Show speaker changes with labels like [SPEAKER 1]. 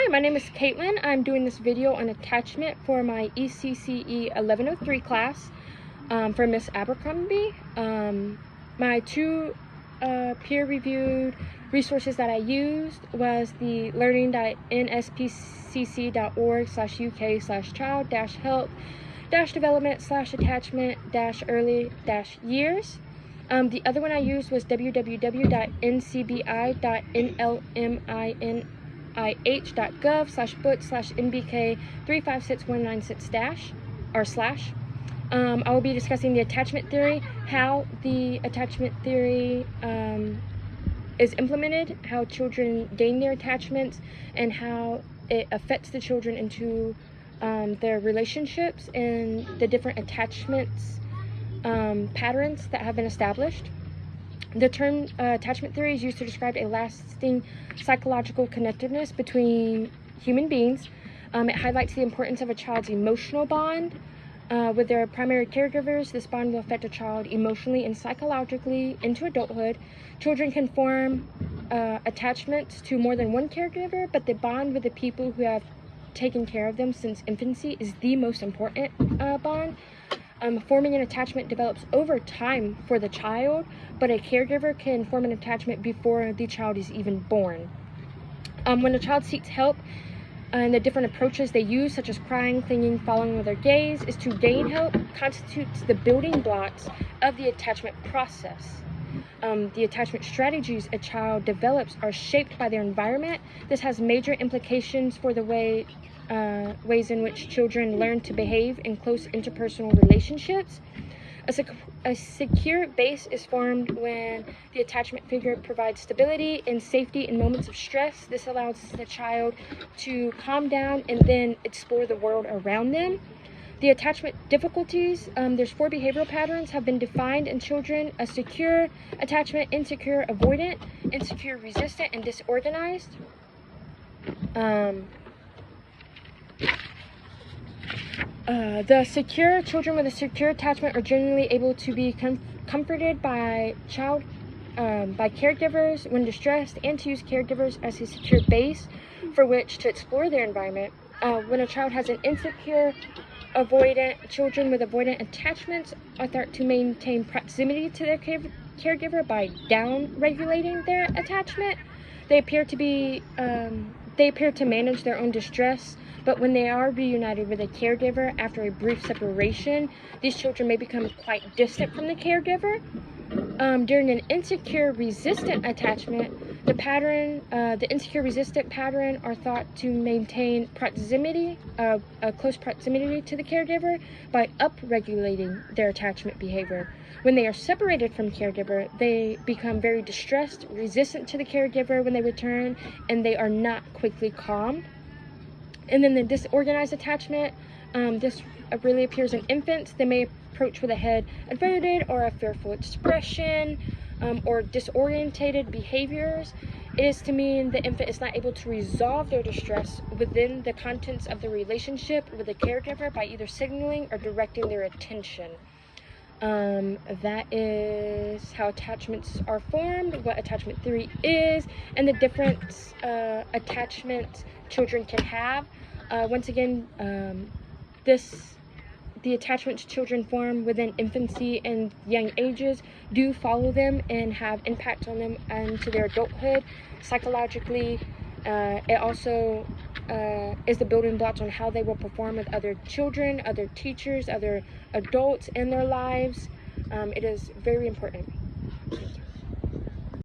[SPEAKER 1] Hi, my name is Caitlin. I'm doing this video on attachment for my ECCE 1103 class for Miss Abercrombie. My two peer-reviewed resources that I used was the learning.nspcc.org/uk/child-help-development/attachment-early-years. The other one I used was www.ncbi.nlmih.gov/book/mbk356196- I will be discussing the attachment theory, how the attachment theory is implemented, how children gain their attachments, and how it affects the children into their relationships and the different attachments patterns that have been established. The term attachment theory is used to describe a lasting psychological connectedness between human beings. It highlights the importance of a child's emotional bond with their primary caregivers. This bond will affect a child emotionally and psychologically into adulthood. Children can form attachments to more than one caregiver, but the bond with the people who have taken care of them since infancy is the most important bond. Forming an attachment develops over time for the child, but a caregiver can form an attachment before the child is even born. When a child seeks help, and the different approaches they use, such as crying, clinging, following with their gaze, is to gain help, constitutes the building blocks of the attachment process. The attachment strategies a child develops are shaped by their environment. This has major implications for the ways in which children learn to behave in close interpersonal relationships. A secure base is formed when the attachment figure provides stability and safety in moments of stress. This allows the child to calm down and then explore the world around them. The attachment difficulties, there's 4 behavioral patterns have been defined in children: a secure attachment, insecure avoidant, insecure resistant, and disorganized. The secure children with a secure attachment are generally able to be comforted by caregivers when distressed, and to use caregivers as a secure base for which to explore their environment. When a child has an insecure avoidant, children with avoidant attachments are thought to maintain proximity to their caregiver by down-regulating their attachment. They appear to manage their own distress, but when they are reunited with a caregiver after a brief separation, these children may become quite distant from the caregiver. During an insecure resistant attachment, the insecure resistant pattern are thought to maintain proximity, a close proximity to the caregiver by upregulating their attachment behavior. When they are separated from caregiver, they become very distressed, resistant to the caregiver when they return, and they are not quickly calmed. And then the disorganized attachment, this really appears in infants. They may approach with a head averted or a fearful expression or disorientated behaviors. It is to mean the infant is not able to resolve their distress within the contents of the relationship with the caregiver by either signaling or directing their attention. That is how attachments are formed, what attachment theory is, and the different attachments children can have. Once again, the attachments children form within infancy and young ages do follow them and have impact on them into their adulthood. Psychologically, it also is the building blocks on how they will perform with other children, other teachers, other adults in their lives. It is very important. Thank you.